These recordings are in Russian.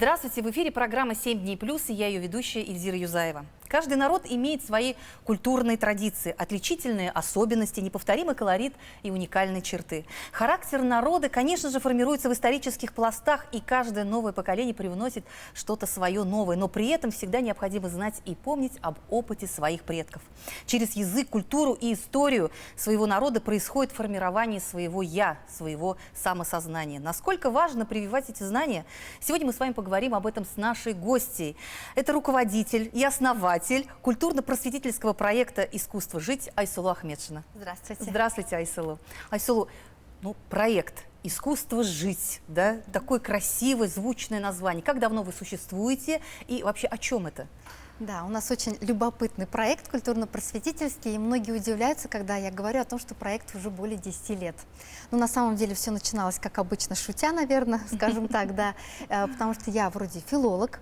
Здравствуйте, в эфире программа «7 дней плюс» и я ее ведущая Эльзира Юзаева. Каждый народ имеет свои культурные традиции, отличительные особенности, неповторимый колорит и уникальные черты. Характер народа, конечно же, формируется в исторических пластах, и каждое новое поколение привносит что-то свое новое, но при этом всегда необходимо знать и помнить об опыте своих предков. Через язык, культуру и историю своего народа происходит формирование своего «я», своего самосознания. Насколько важно прививать эти знания? Сегодня мы с вами поговорим об этом с нашей гостьей. Это руководитель и основатель культурно-просветительского проекта «Искусство жить» Айсулу Ахметшина. Здравствуйте. Здравствуйте, Айсулу. Айсулу, проект «Искусство жить», да? Такое красивое, звучное название. Как давно вы существуете и вообще о чем это? Да, у нас очень любопытный проект культурно-просветительский, и многие удивляются, когда я говорю о том, что проект уже более 10 лет. Но на самом деле все начиналось, как обычно, шутя, наверное, скажем так, да, потому что я вроде филолог,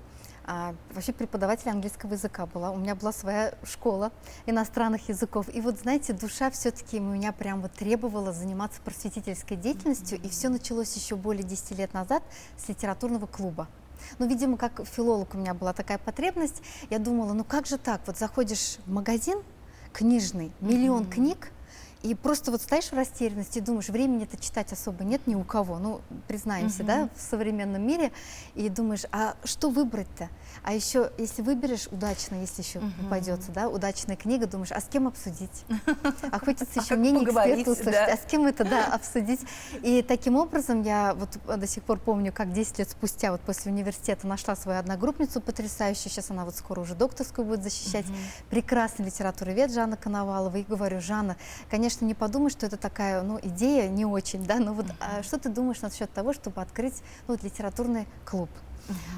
вообще преподаватель английского языка была. У меня была своя школа иностранных языков. И вот, знаете, душа все-таки у меня прям вот требовала заниматься просветительской деятельностью. И все началось еще более 10 лет назад с литературного клуба. Ну, видимо, как филолог у меня была такая потребность. Я думала, ну как же так? Вот заходишь в магазин книжный, миллион книг, и просто вот стоишь в растерянности и думаешь, времени-то читать особо нет ни у кого, ну, признаемся, да, в современном мире, и думаешь, а что выбрать-то? А еще, если выберешь удачно, если еще попадется, да, удачная книга, думаешь, а с кем обсудить? А хочется еще мнение эксперта услышать, а с кем это, да, обсудить? И таким образом я вот до сих пор помню, как 10 лет спустя, вот после университета, нашла свою одногруппницу потрясающую, сейчас она вот скоро уже докторскую будет защищать, прекрасный литературовед Жанна Коновалова, и говорю, Жанна, конечно, не подумай, что это такая, ну, идея не очень, да, но вот что ты думаешь насчет того, чтобы открыть, ну, вот, литературный клуб?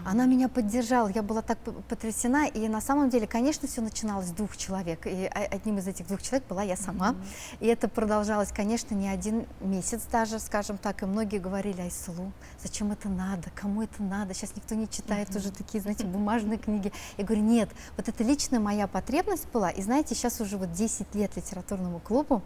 Она меня поддержала, я была так потрясена, и на самом деле, конечно, все начиналось с 2 человек, и одним из этих 2 человек была я сама, и это продолжалось, конечно, не 1 месяц даже, скажем так, и многие говорили, Айсулу, зачем это надо, кому это надо, сейчас никто не читает уже такие, знаете, бумажные книги. Я говорю, нет, вот это личная моя потребность была, и знаете, сейчас уже вот 10 лет литературному клубу,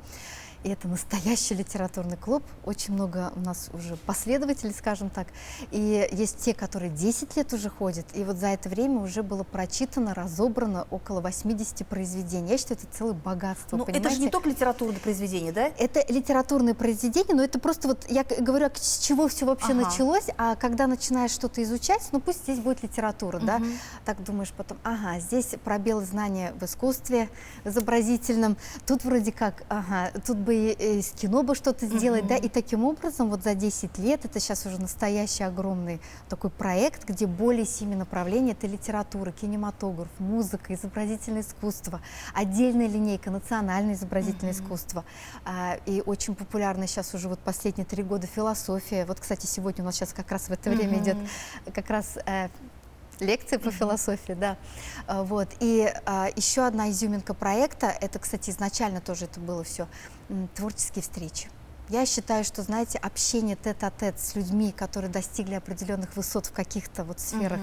и это настоящий литературный клуб. Очень много у нас уже последователей, скажем так. И есть те, которые 10 лет уже ходят. И вот за это время уже было прочитано, разобрано около 80 произведений. Я считаю, это целое богатство, понимаете? Это же не только литературные произведения, да? Это литературные произведения, но это просто вот, я говорю, с чего все вообще началось, а когда начинаешь что-то изучать, ну пусть здесь будет литература, да? Так думаешь потом, ага, здесь пробелы знания в искусстве, в изобразительном, тут вроде как, ага, тут бы из кино бы что-то сделать, да, и таким образом вот за 10 лет, это сейчас уже настоящий огромный такой проект, где более 7 направлений, это литература, кинематограф, музыка, изобразительное искусство, отдельная линейка, национальное изобразительное искусство, и очень популярная сейчас уже вот последние 3 года философия, вот, кстати, сегодня у нас сейчас как раз в это время идет как раз лекции по философии, да. Вот. И еще одна изюминка проекта, это, кстати, изначально тоже это было все, творческие встречи. Я считаю, что, знаете, общение тет-а-тет с людьми, которые достигли определенных высот в каких-то вот сферах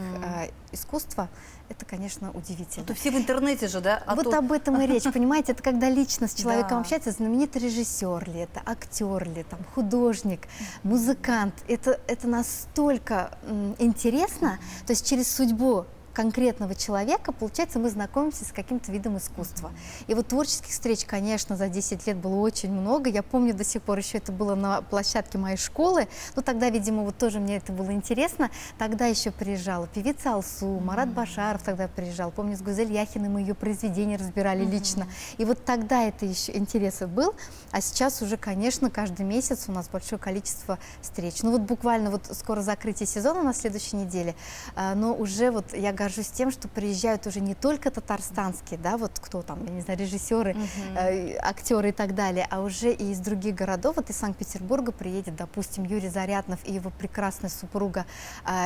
искусства, это, конечно, удивительно. Это все в интернете же, да? Вот об этом и речь, понимаете? Это когда лично с человеком общается, знаменитый режиссер ли это, актер ли, там, художник, музыкант. Это настолько интересно, то есть через судьбу конкретного человека, получается, мы знакомимся с каким-то видом искусства. И вот творческих встреч, конечно, за 10 лет было очень много. Я помню до сих пор, еще это было на площадке моей школы. Но тогда, видимо, вот тоже мне это было интересно. Тогда еще приезжала певица Алсу, Марат Башаров тогда приезжал. Помню, с Гузель Яхиной мы ее произведения разбирали лично. И вот тогда это еще интерес был. А сейчас уже, конечно, каждый месяц у нас большое количество встреч. Ну вот буквально вот скоро закрытие сезона на следующей неделе. Но уже вот я горжусь тем, что приезжают уже не только татарстанские, да, вот кто там, я не знаю, режиссеры, актеры и так далее, а уже и из других городов. Вот из Санкт-Петербурга приедет, допустим, Юрий Заряднов и его прекрасная супруга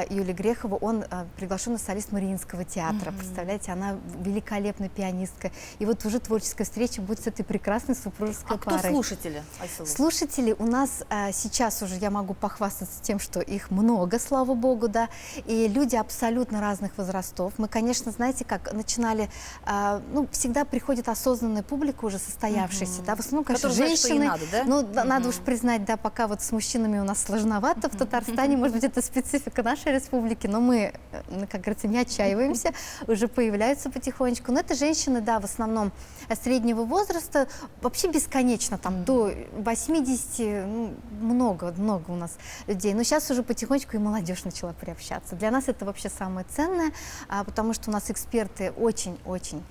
Юлия Грехова. Он приглашенный солист Мариинского театра. Представляете, она великолепная пианистка. И вот уже творческая встреча будет с этой прекрасной супружеской парой. Кто слушатели, Айсулу? Слушатели у нас сейчас уже, я могу похвастаться тем, что их много, слава богу, да, и люди абсолютно разных возрастов. возрастов. Мы, конечно, знаете, как начинали, ну, всегда приходит осознанная публика уже состоявшаяся, да, в основном, конечно, Которая знает, что ей женщины. надо, да? Ну, надо уж признать, да, пока вот с мужчинами у нас сложновато в Татарстане, может быть, это специфика нашей республики, но мы, как говорится, не отчаиваемся, уже появляются потихонечку. Но это женщины, да, в основном среднего возраста, вообще бесконечно, там, до 80, ну, много у нас людей. Но сейчас уже потихонечку и молодежь начала приобщаться. Для нас это вообще самое ценное, потому что у нас эксперты очень-очень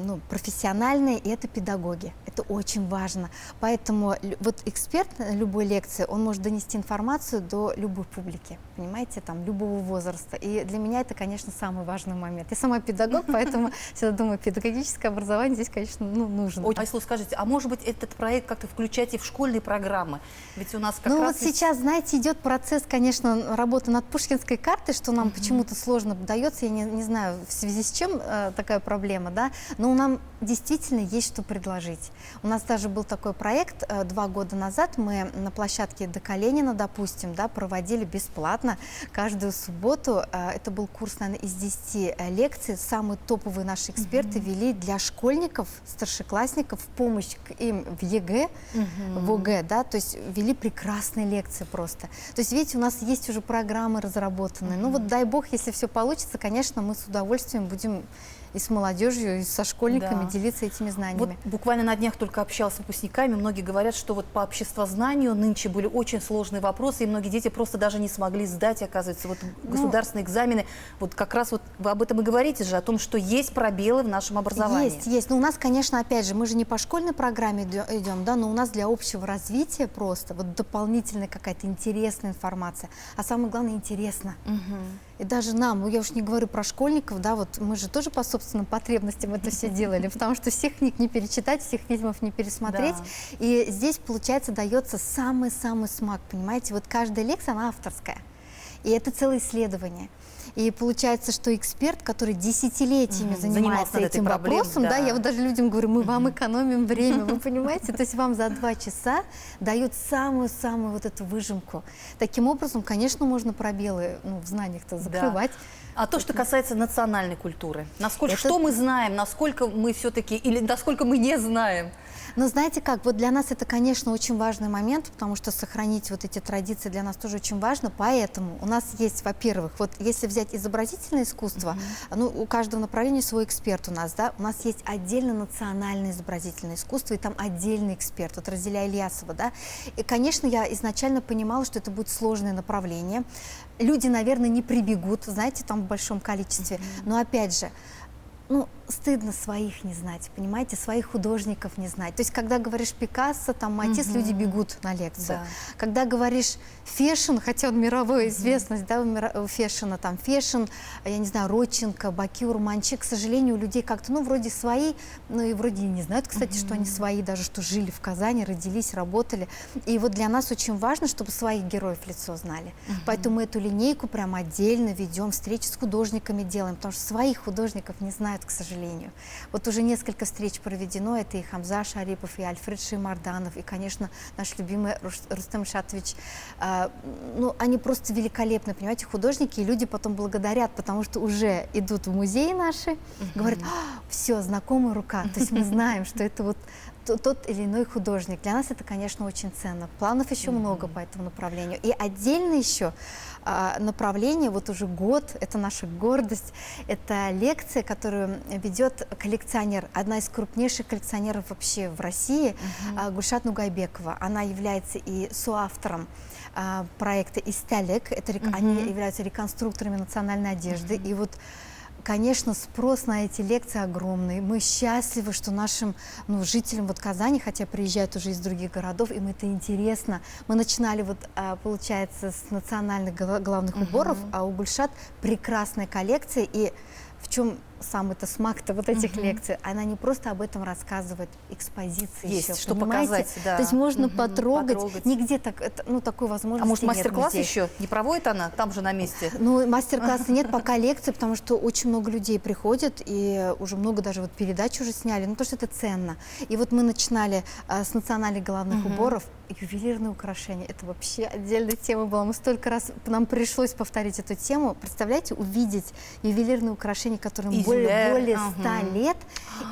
ну, профессиональные, и это педагоги. Это очень важно. Поэтому вот эксперт любой лекции, он может донести информацию до любой публики, понимаете, там, любого возраста. И для меня это, конечно, самый важный момент. Я сама педагог, поэтому всегда думаю, педагогическое образование здесь, конечно, ну, нужно. Айслу, скажите, а может быть этот проект как-то включать и в школьные программы? Ведь у нас как Ну раз... вот сейчас, знаете, идет процесс, конечно, работы над пушкинской картой, что нам почему-то сложно дается, я не знаю, в связи с чем такая проблема, да, но нам действительно есть что предложить. У нас даже был такой проект 2 года назад, мы на площадке ДК Ленина, допустим, да, проводили бесплатно каждую субботу, это был курс, наверное, из 10 лекций, самые топовые наши эксперты вели для школьников, старшеклассников в помощь им в ЕГЭ, в ОГЭ, да, то есть вели прекрасные лекции просто. То есть, видите, у нас есть уже программы разработанные. Ну вот дай бог, если все получится, конечно, мы с удовольствием будем и с молодежью, и со школьниками делиться этими знаниями. Вот буквально на днях только общалась с выпускниками, многие говорят, что вот по обществознанию нынче были очень сложные вопросы, и многие дети просто даже не смогли сдать, оказывается, вот государственные экзамены. Вот как раз вот вы об этом и говорите же, о том, что есть пробелы в нашем образовании. Есть. Но у нас, конечно, опять же, мы же не по школьной программе идем, да, но у нас для общего развития просто вот дополнительная какая-то интересная информация, а самое главное, интересно. И даже нам, ну я уж не говорю про школьников, да, вот мы же тоже по собственным потребностям это все делали, потому что всех книг не перечитать, всех фильмов не пересмотреть. И здесь, получается, дается самый-самый смак, понимаете? Вот каждая лекция, она авторская. И это целое исследование. И получается, что эксперт, который десятилетиями занимается этим вопросом, да, я вот даже людям говорю, мы вам экономим время, вы понимаете? То есть вам за 2 часа дают самую-самую вот эту выжимку. Таким образом, конечно, можно пробелы, ну, в знаниях-то закрывать. А то, что касается национальной культуры, насколько, что мы знаем, насколько мы все-таки, или насколько мы не знаем? Но знаете как, вот для нас это, конечно, очень важный момент, потому что сохранить вот эти традиции для нас тоже очень важно, поэтому у нас есть, во-первых, вот если взять изобразительное искусство, ну, у каждого направления свой эксперт у нас, да, у нас есть отдельно национальное изобразительное искусство, и там отдельный эксперт, вот Разиля Ильясова, да, и, конечно, я изначально понимала, что это будет сложное направление, люди, наверное, не прибегут, знаете, там в большом количестве, но, опять же, ну, стыдно своих не знать, понимаете, своих художников не знать. То есть, когда говоришь Пикассо, там, Матисс, люди бегут на лекцию. Когда говоришь фэшн, хотя он мировая известность, да, у фэшна, там, фэшн, я не знаю, Родченко, Бакюр, Манчи, к сожалению, у людей как-то, ну, вроде свои, ну, и вроде не знают, кстати, что они свои, даже что жили в Казани, родились, работали. И вот для нас очень важно, чтобы своих героев в лицо знали. Поэтому мы эту линейку прям отдельно ведем, встречи с художниками делаем, потому что своих художников не знают, к сожалению. Вот уже несколько встреч проведено, это и Хамза Шарипов, и Альфред Шеймарданов, и, конечно, наш любимый Рустем Шатович. Ну, они просто великолепны, понимаете, художники, и люди потом благодарят, потому что уже идут в музеи наши, говорят, все, знакомая рука, то есть мы знаем, что это вот тот или иной художник. Для нас это, конечно, очень ценно. Планов еще много по этому направлению. И отдельно еще направление, вот уже год, это наша гордость, это лекция, которую ведет коллекционер, одна из крупнейших коллекционеров вообще в России, Гульшат Нугайбекова. Она является и соавтором проекта «Истелек», они являются реконструкторами национальной одежды. И вот, конечно, спрос на эти лекции огромный. Мы счастливы, что нашим жителям вот Казани, хотя приезжают уже из других городов, им это интересно. Мы начинали, вот, получается, с национальных головных уборов, а у Гульшат прекрасная коллекция. И в чем самый-то смак-то вот этих лекций, она не просто об этом рассказывает, экспозиции Есть, еще, что понимаете? показать, да. То есть можно потрогать, потрогать. нигде так, ну, такой возможности А может, нет мастер-класс здесь. еще не проводит она там же на месте? Ну, мастер-класса нет, пока лекции, потому что очень много людей приходят, и уже много даже вот передач уже сняли, ну, потому что это ценно. И вот мы начинали с национальных головных уборов, ювелирные украшения, это вообще отдельная тема была. Мы столько раз, нам пришлось повторить эту тему. Представляете, увидеть ювелирные украшения, которым более 100 лет.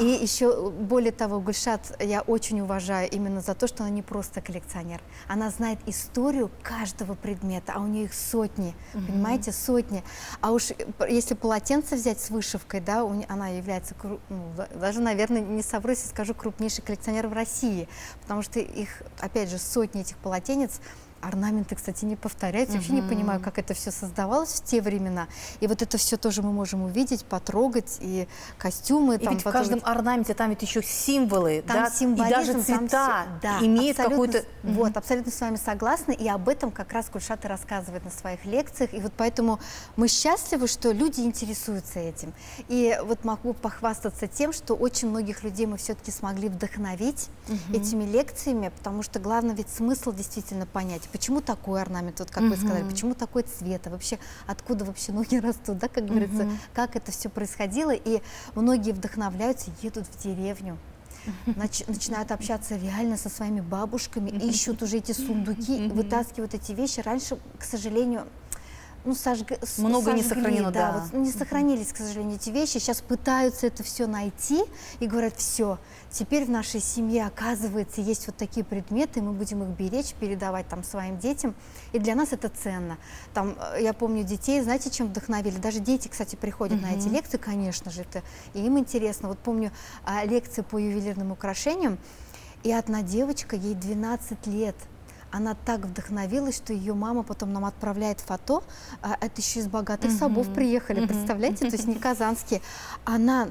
И еще, более того, Гульшат я очень уважаю именно за то, что она не просто коллекционер. Она знает историю каждого предмета, а у нее их сотни, понимаете, сотни. А уж если полотенце взять с вышивкой, да, она является, ну, даже, наверное, не совру, если скажу, крупнейший коллекционер в России, потому что их, опять же, сотни этих полотенец. Орнаменты, кстати, не повторяются. Вообще не понимаю, как это все создавалось в те времена. И вот это все тоже мы можем увидеть, потрогать, и костюмы. И там, ведь в каждом орнаменте там ведь еще символы, там да, символизм, и даже цвета имеют какой-то... Вот, абсолютно с вами согласна, и об этом как раз Гульшат и рассказывает на своих лекциях, и вот поэтому мы счастливы, что люди интересуются этим. И вот могу похвастаться тем, что очень многих людей мы все-таки смогли вдохновить этими лекциями, потому что главное ведь смысл действительно понять, почему такой орнамент, вот как вы сказали, почему такой цвет, а вообще откуда вообще ноги растут, да, как говорится, как это все происходило, и многие вдохновляются, едут в деревню, начинают общаться реально со своими бабушками, ищут уже эти сундуки, вытаскивают эти вещи. Раньше, к сожалению, ну, много не сожгли, сохранено, да. Вот, не сохранились, к сожалению, эти вещи. Сейчас пытаются это все найти и говорят, все, теперь в нашей семье, оказывается, есть вот такие предметы, и мы будем их беречь, передавать там своим детям. И для нас это ценно. Там, я помню детей, знаете, чем вдохновили? Даже дети, кстати, приходят на эти лекции, конечно же, это и им интересно. Вот помню лекции по ювелирным украшениям, и одна девочка, ей 12 лет, она так вдохновилась, что ее мама потом нам отправляет фото. Это еще из богатых собов приехали, представляете? То есть не казанские. Она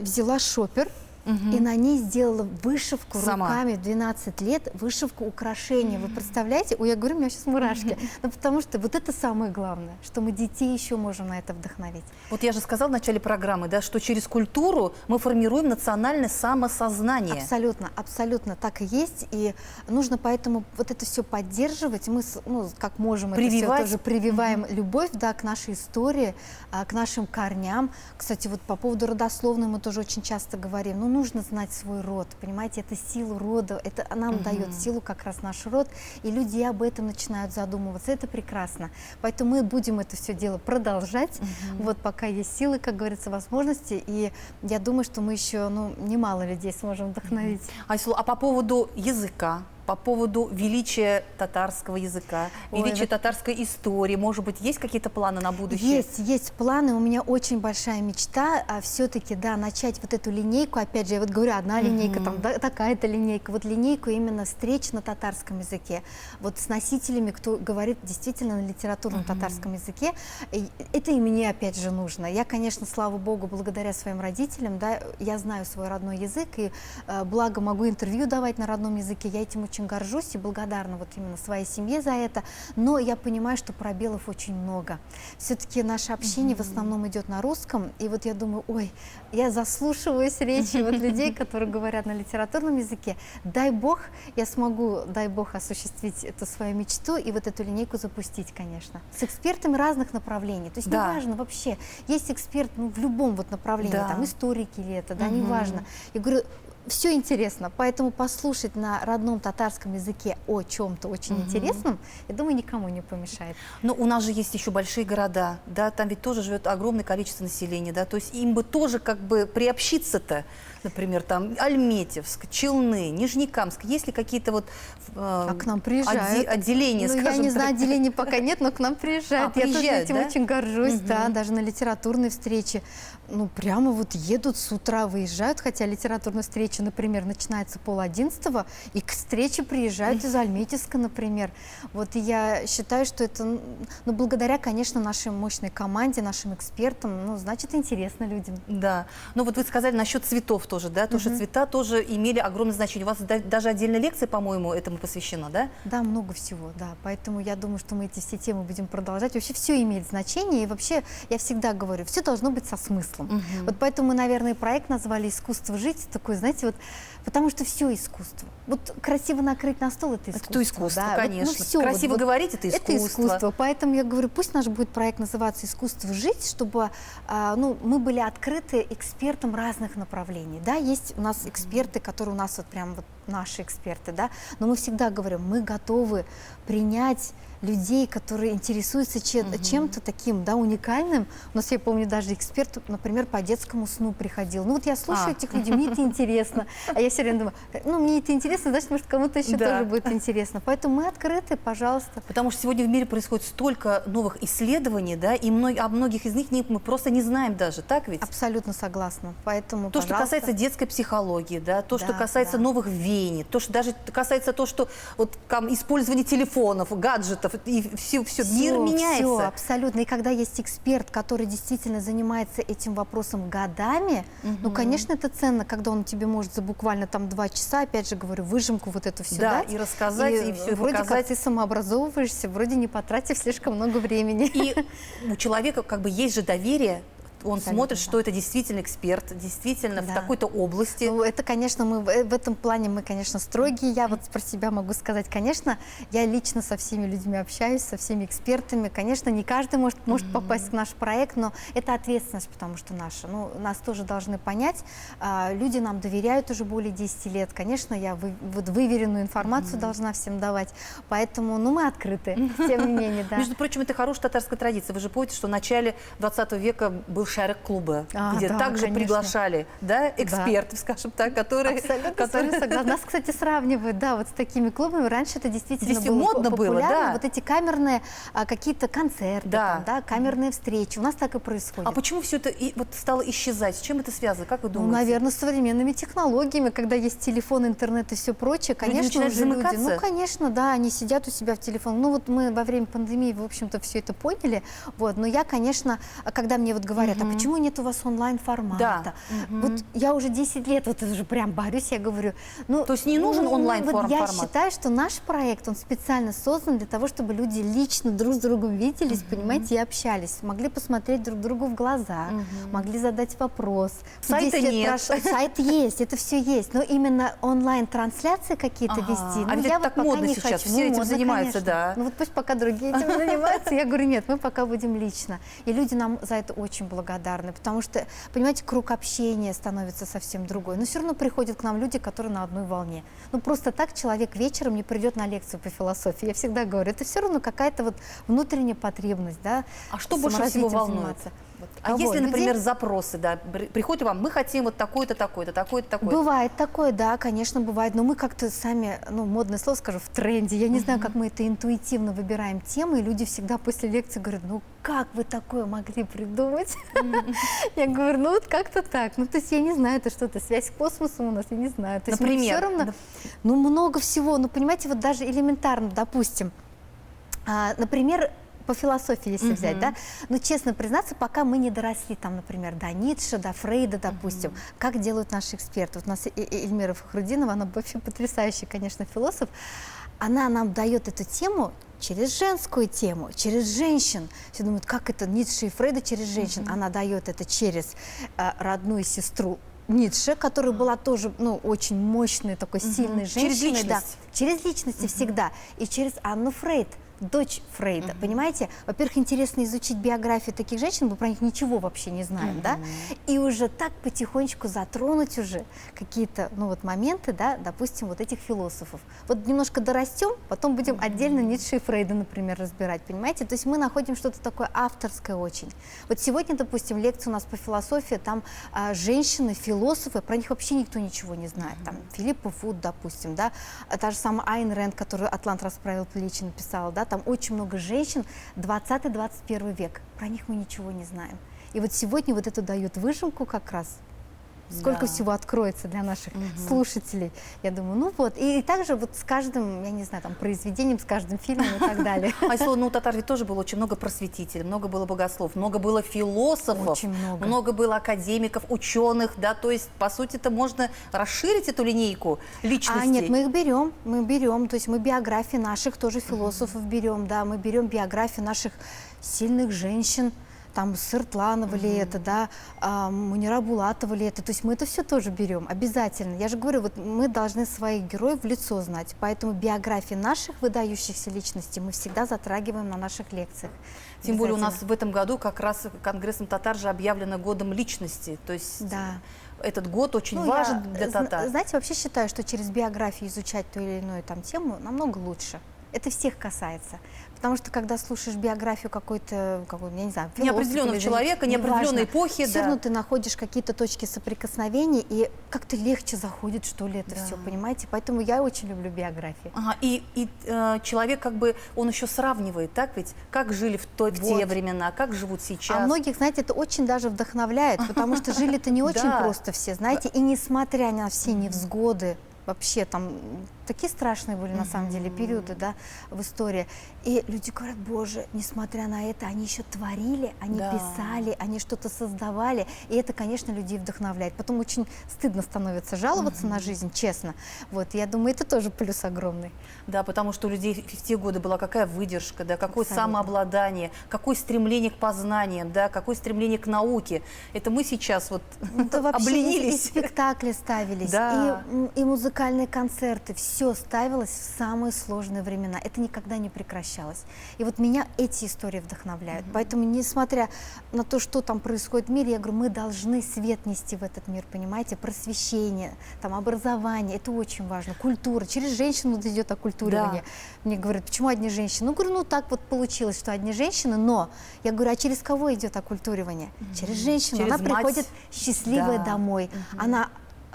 взяла шопер и на ней сделала вышивку руками в 12 лет, вышивку украшения. Вы представляете? Ой, я говорю, у меня сейчас мурашки. Ну, потому что вот это самое главное, что мы детей еще можем на это вдохновить. Вот я же сказала в начале программы, да, что через культуру мы формируем национальное самосознание. Абсолютно, абсолютно так и есть. И нужно поэтому вот это все поддерживать. Мы, ну, как можем, это все тоже прививаем любовь, да, к нашей истории, к нашим корням. Кстати, вот по поводу родословной мы тоже очень часто говорим. Ну, нужно знать свой род, понимаете, это силу рода, это нам дает силу как раз наш род, и люди об этом начинают задумываться, это прекрасно. Поэтому мы будем это все дело продолжать, вот пока есть силы, как говорится, возможности, и я думаю, что мы еще, ну, немало людей сможем вдохновить. Айсулу, а по поводу языка? По поводу величия татарского языка, величия татарской истории, может быть, есть какие-то планы на будущее? Есть планы. У меня очень большая мечта все-таки, да, начать вот эту линейку. Опять же, я вот говорю, одна линейка, там такая-то линейка. Вот линейку именно встреч на татарском языке. Вот с носителями, кто говорит действительно на литературном татарском языке. Это и мне, опять же, нужно. Я, конечно, слава богу, благодаря своим родителям, да, я знаю свой родной язык, и благо могу интервью давать на родном языке. Я этим очень горжусь и благодарна вот именно своей семье за это, но я понимаю, что пробелов очень много. Все-таки наше общение в основном идет на русском, и вот я думаю, ой, я заслушиваюсь речи вот людей, которые говорят на литературном языке. Дай бог, я смогу, дай бог, осуществить эту свою мечту и вот эту линейку запустить, конечно. С экспертами разных направлений, то есть неважно вообще, есть эксперт, ну, в любом вот направлении, там историки или это, да, неважно. Я говорю, все интересно, поэтому послушать на родном татарском языке о чем-то очень интересном, я думаю, никому не помешает. Но у нас же есть еще большие города, да, там ведь тоже живет огромное количество населения, да, то есть им бы тоже как бы приобщиться-то, например, там Альметьевск, Челны, Нижнекамск, есть ли какие-то вот к нам приезжают. отделения, ну, скажем я не так? знаю, отделений пока нет, но к нам приезжают. Я тоже этим очень горжусь, да, даже на литературной встрече. Ну, прямо вот едут с утра, выезжают, хотя литературные встречи встреча, например, начинается 10:30, и к встрече приезжают из Альметьевска, например. Вот и я считаю, что это, ну, благодаря, конечно, нашей мощной команде, нашим экспертам, ну, значит, интересно людям. Да. Ну вот вы сказали насчет цветов тоже, да, то, что цвета тоже имели огромное значение. У вас даже отдельная лекция, по-моему, этому посвящена, да? Да, много всего, да. Поэтому я думаю, что мы эти все темы будем продолжать. Вообще все имеет значение, и вообще я всегда говорю, все должно быть со смыслом. Вот поэтому мы, наверное, проект назвали «Искусство жить». Такой, знаете, вот, потому что все искусство. Вот красиво накрыть на стол — это искусство. Это искусство, да. конечно. Вот, ну, всё, Красиво вот, говорить — это искусство. Это искусство. Поэтому я говорю, пусть наш будет проект называться «Искусство жить», чтобы ну, мы были открыты экспертам разных направлений. Да, есть у нас эксперты, которые у нас вот прям вот наши эксперты, да, но мы всегда говорим, мы готовы принять людей, которые интересуются чем-то таким, да, уникальным. У нас, я помню, даже эксперт, например, по детскому сну приходил. Ну вот я слушаю этих людей, мне это интересно. А я все время думаю, ну мне это интересно, значит, может, кому-то еще тоже будет интересно. Поэтому мы открыты, пожалуйста. Потому что сегодня в мире происходит столько новых исследований, да, и о многих из них мы просто не знаем даже, так ведь? Абсолютно согласна. Поэтому, то, что касается детской психологии, да, то, что касается новых веяний, то, что даже касается то, что вот там использование телефонов, гаджетов, и все, мир меняется. Все, абсолютно. И когда есть эксперт, который действительно занимается этим вопросом годами, ну, конечно, это ценно, когда он тебе может за буквально там 2 часа, опять же говорю, выжимку вот эту всю дать. И рассказать, и все вроде показать. как ты самообразовываешься, вроде не потратив слишком много времени. И у человека как бы есть же доверие. Он смотрит, что это действительно эксперт, действительно в такой-то области. Ну, это, конечно, мы в этом плане мы, конечно, строгие. Я вот про себя могу сказать, конечно, я лично со всеми людьми общаюсь, со всеми экспертами. Конечно, не каждый может попасть в наш проект, но это ответственность, потому что наша. Ну, нас тоже должны понять. Люди нам доверяют уже более 10 лет. Конечно, я вот выверенную информацию должна всем давать. Поэтому, ну, мы открыты, тем не менее, да. Между прочим, это хорошая татарская традиция. Вы же помните, что в начале 20 века был шарик-клубы, где также приглашали, да, экспертов, скажем так, которые... Абсолютно согласна. Нас, кстати, сравнивают, да, вот с такими клубами. Раньше это действительно было модно популярно. Было, да. Вот эти камерные какие-то концерты, там, да, камерные встречи. У нас так и происходит. А почему все это вот стало исчезать? С чем это связано? Как вы думаете? Ну, наверное, с современными технологиями, когда есть телефон, интернет и все прочее. Конечно, люди замыкаться? Ну, конечно, да, они сидят у себя в телефоне. Ну, вот мы во время пандемии, в общем-то, все это поняли. Вот, но я, конечно, когда мне вот говорят, а почему нет у вас онлайн-формата? Вот я уже 10 лет вот уже прям борюсь, я говорю. Ну, то есть не нужен онлайн-формат? Я считаю, что наш проект, он специально создан для того, чтобы люди лично друг с другом виделись, понимаете, и общались, могли посмотреть друг другу в глаза, могли задать вопрос. Сайта нет. Сайт есть, это все есть, но именно онлайн-трансляции какие-то вести, а ведь я это вот так пока модно не сейчас, хочу. все этим модно, занимаются, конечно. да. Ну вот пусть пока другие этим занимаются, я говорю, нет, мы пока будем лично. И люди нам за это очень благодарны, потому что, понимаете, круг общения становится совсем другой. Но все равно приходят к нам люди, которые на одной волне. Ну просто так человек вечером не придет на лекцию по философии. Я всегда говорю, это все равно какая-то вот внутренняя потребность, да. А что больше всего волнует? А если, например, запросы, да, приходят вам, мы хотим вот такое-то, такое-то, такое-то, такое-то. Бывает такое, да, конечно, бывает, но мы как-то сами, ну, модное слово скажу, в тренде. Я не знаю, как мы это интуитивно выбираем темы, и люди всегда после лекции говорят, ну, как вы такое могли придумать? Я говорю, ну, вот как-то так. Ну, то есть я не знаю, это что-то, связь с космосом у нас, я не знаю. Например? Все равно, ну, много всего. Ну, понимаете, вот даже элементарно, допустим, например, по философии, если взять, да, но честно признаться, пока мы не доросли, там, например, до Ницше, до Фрейда, допустим, как делают наши эксперты. Вот у нас Эльмира Фахрудинова, она вообще потрясающий, конечно, философ, она нам дает эту тему через женскую тему, через женщин. Все думают, как это Ницше и Фрейда через женщин. Она дает это через родную сестру Ницше, которая была тоже, ну, очень мощной, такой сильной женщиной. Через личность. Да, через личности всегда. И через Анну Фрейд, дочь Фрейда, понимаете? Во-первых, интересно изучить биографию таких женщин, мы про них ничего вообще не знаем, да? И уже так потихонечку затронуть уже какие-то, ну, вот моменты, да, допустим, вот этих философов. Вот немножко дорастем, потом будем отдельно Ницше и Фрейда, например, разбирать, понимаете? То есть мы находим что-то такое авторское очень. Вот сегодня, допустим, лекция у нас по философии, там женщины, философы, про них вообще никто ничего не знает. Там Филиппа Фуд, допустим, да, та же самая Айн Рэнд, которую «Атлант расправил плечи» написала, да, там очень много женщин, 20-21 век, про них мы ничего не знаем. И вот сегодня вот это дает выжимку как раз. Сколько Да. всего откроется для наших слушателей. Я думаю, ну вот. И также вот с каждым, я не знаю, там, произведением, с каждым фильмом и так далее. Айсула, ну у татар ведь тоже было очень много просветителей, много было богослов, много было философов, Очень много. было академиков, ученых, да, то есть, по сути, это можно расширить эту линейку личностей. А нет, мы их берем, то есть мы биографии наших тоже философов берем, да, мы берем биографии наших сильных женщин, там Сыртланова ли это, да, Мунира Булатова ли это, то есть мы это все тоже берем, обязательно. Я же говорю, вот мы должны своих героев в лицо знать, поэтому биографии наших выдающихся личностей мы всегда затрагиваем на наших лекциях. Тем более у нас Обязательно. в этом году как раз Конгрессом татар же объявлено годом личности, то есть Да. этот год очень Ну, важен я, для татар. Знаете, вообще считаю, что через биографию изучать ту или иную там тему намного лучше. Это всех касается. Потому что когда слушаешь биографию какой-то, я не знаю, философа Неопределенного или человека, неопределенной эпохи, все да. равно ты находишь какие-то точки соприкосновения, и как-то легче заходит, что ли, это Да. все, понимаете? Поэтому я очень люблю биографии. Ага, и человек как бы, он еще сравнивает, так ведь, как жили в те Вот. времена, как живут сейчас. А многих, знаете, это очень даже вдохновляет, потому что жили-то не очень Да. просто все, знаете, и несмотря на все невзгоды, вообще там такие страшные были на самом деле периоды, да, в истории. И люди говорят, боже, несмотря на это, они еще творили, они Да. писали, они что-то создавали. И это, конечно, людей вдохновляет. Потом очень стыдно становится жаловаться на жизнь, честно. Вот, я думаю, это тоже плюс огромный. Да, потому что у людей в те годы была какая выдержка, да, какое Абсолютно. самообладание, какое стремление к познаниям, да, какое стремление к науке. Это мы сейчас вот Это вообще и обленились. спектакли ставились, Да. и музыкальные концерты, все ставилось в самые сложные времена. Это никогда не прекращалось. И вот меня эти истории вдохновляют. Поэтому, несмотря на то, что там происходит в мире, я говорю, мы должны свет нести в этот мир, понимаете, просвещение, там, образование, это очень важно, культура. Через женщину вот идет оккультуривание. Мне говорят, почему одни женщины? Ну, говорю, ну так вот получилось, что одни женщины, но я говорю, а через кого идет оккультуривание? Через женщину. Через Она мать. приходит счастливая Да. домой. Она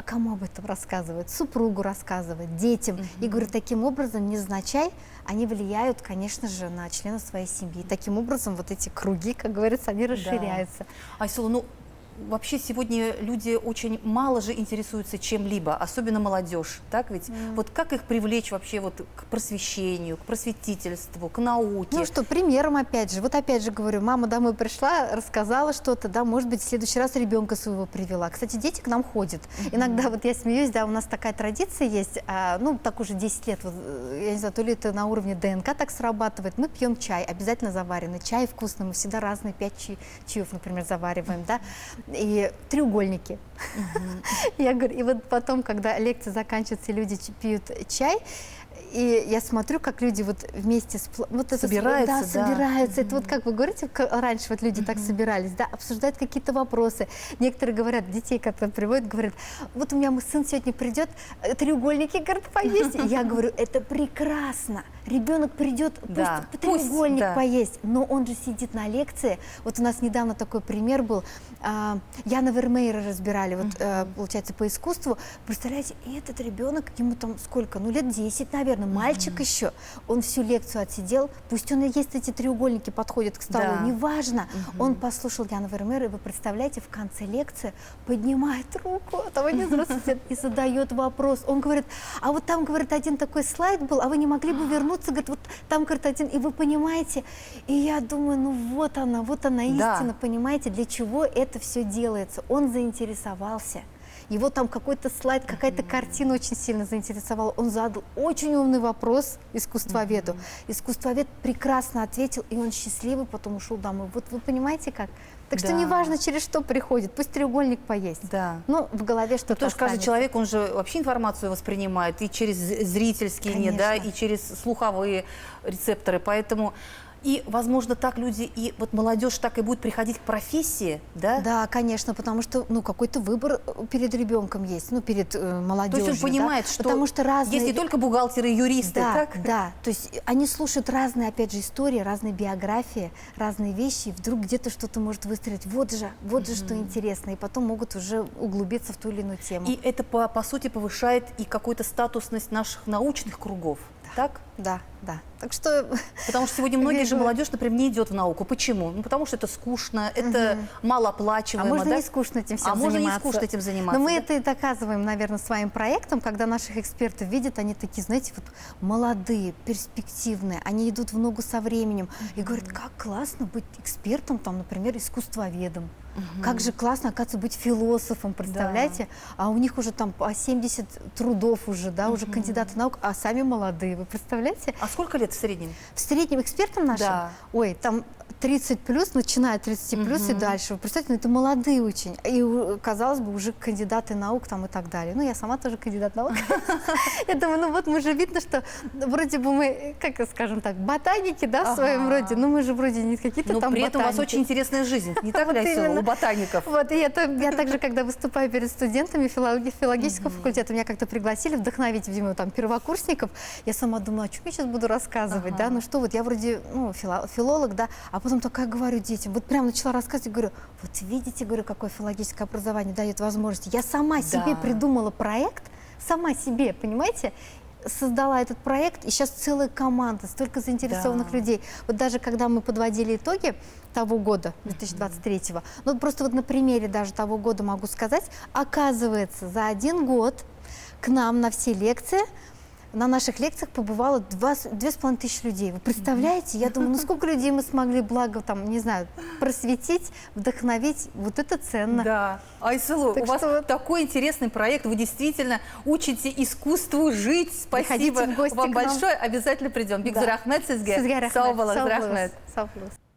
кому об этом рассказывает? Супругу рассказывает, детям. И говорю, таким образом, невзначай, они влияют, конечно же, на членов своей семьи. Таким образом, вот эти круги, как говорится, они расширяются. Айсула, ну вообще сегодня люди очень мало же интересуются чем-либо, особенно молодежь, так ведь? Вот как их привлечь вообще вот к просвещению, к просветительству, к науке? Ну что, примером опять же. Вот опять же говорю, мама домой пришла, рассказала что-то, да, может быть, в следующий раз ребенка своего привела. Кстати, дети к нам ходят. Иногда вот я смеюсь, да, у нас такая традиция есть, ну, так уже 10 лет, вот, я не знаю, то ли это на уровне ДНК так срабатывает. Мы пьем чай, обязательно заваренный. Чай вкусный, мы всегда разные 5 чаев, например, завариваем, да. И треугольники. Я говорю, и вот потом, когда лекция заканчивается, и люди пьют чай, и я смотрю, как люди вот вместе вот это, Собираются, да. собираются. Это вот как вы говорите, раньше вот люди так собирались, да, обсуждают какие-то вопросы. Некоторые говорят, детей как-то приводят, говорят, вот у меня мой сын сегодня придет, треугольники, говорит, поесть. И я говорю, это прекрасно. Ребенок придет, Да. пусть треугольник да. поесть, но он же сидит на лекции. Вот у нас недавно такой пример был. Яна Вермеера разбирали, вот, получается, по искусству. Представляете, и этот ребенок, ему там сколько, ну лет 10, наверное, мальчик еще. Он всю лекцию отсидел, пусть он и есть эти треугольники, подходят к столу, Да. неважно. Он послушал Яна Вермеера, и вы представляете, в конце лекции поднимает руку, а там они взрослые сидят, и задает вопрос. Он говорит, а вот там, говорит, один такой слайд был, а вы не могли бы вернуться, говорит, вот там, говорит, один, и вы понимаете, и я думаю, ну вот она Да. истина, понимаете, для чего это все делается. Он заинтересовался. Его там какой-то слайд, какая-то картина очень сильно заинтересовала. Он задал очень умный вопрос искусствоведу. Искусствовед прекрасно ответил, и он счастливый потом ушел домой. Вот вы понимаете как? Так что Да. неважно, через что приходит, пусть треугольник поесть. Да. Ну, в голове что-то Потому что каждый останется. человек, он же вообще информацию воспринимает и через зрительские, да, Конечно. и через слуховые рецепторы. Поэтому и, возможно, так люди, и вот молодежь так и будет приходить к профессии, да? Да, конечно, потому что, ну, какой-то выбор перед ребенком есть, ну, перед То молодежью. есть он понимает, да? что Потому что разные... есть не только бухгалтеры и юристы, Да, так? да, то есть они слушают разные, опять же, истории, разные биографии, разные вещи, и вдруг где-то что-то может выстрелить, вот же что интересно, и потом могут уже углубиться в ту или иную тему. И это, по сути, повышает и какую-то статусность наших научных кругов. Так? Да, да. Так что... Потому что сегодня многие же Вижу. молодежь, например, не идет в науку. Почему? Ну, потому что это скучно, это А малооплачиваемо. можно да? не скучно этим всем А можно не заниматься. скучно этим заниматься. Но мы да? это и доказываем, наверное, своим проектом, когда наших экспертов видят, они такие, знаете, вот молодые, перспективные, они идут в ногу со временем и говорят, как классно быть экспертом, там, например, искусствоведом. Как же классно, оказывается, быть философом, представляете? А у них уже там по 70 трудов уже, да, уже кандидаты наук, а сами молодые, вы представляете? А сколько лет в среднем? В среднем экспертам нашим, Да. ой, там 30 плюс, начиная от 30 плюс и дальше. Вы представляете, ну это молодые очень. И, казалось бы, уже кандидаты наук там и так далее. Ну, я сама тоже кандидат наук. Я думаю, ну вот мы же видно, что вроде бы мы, как скажем так, ботаники, да, в своем роде, но мы же вроде не какие-то Но там при этом у вас ботаники. очень интересная жизнь. Не так Вот ли, Айсула, именно. у ботаников? Вот, и я также, когда выступаю перед студентами филологического факультета, меня как-то пригласили вдохновить, видимо, там, первокурсников. Я сама думаю, о чем я сейчас буду рассказывать, да, ну что, вот я вроде, ну, филолог, да, а потом такая говорю детям, вот прям начала рассказывать, говорю, вот видите, говорю, какое филологическое образование дает возможности. Я сама себе придумала проект, сама себе, понимаете, создала этот проект, и сейчас целая команда, столько заинтересованных людей. Вот даже когда мы подводили итоги того года, 2023-го, ну просто вот на примере даже того года могу сказать, оказывается, за 1 год к нам на все лекции, на наших лекциях побывало 2500 людей. Вы представляете? Я думаю, ну сколько людей мы смогли, благо, там, не знаю, просветить, вдохновить, вот это ценно. Да. Айсулу, Так у вас что вот- такой интересный проект, вы действительно учите искусству жить. Спасибо Приходите в гости вам к нам. большое, обязательно придем. Бигза Да. рахмет сізге. Сізге рахмет. Сау болыңыз, Сау рахмет. болыңыз. Сау болыңыз.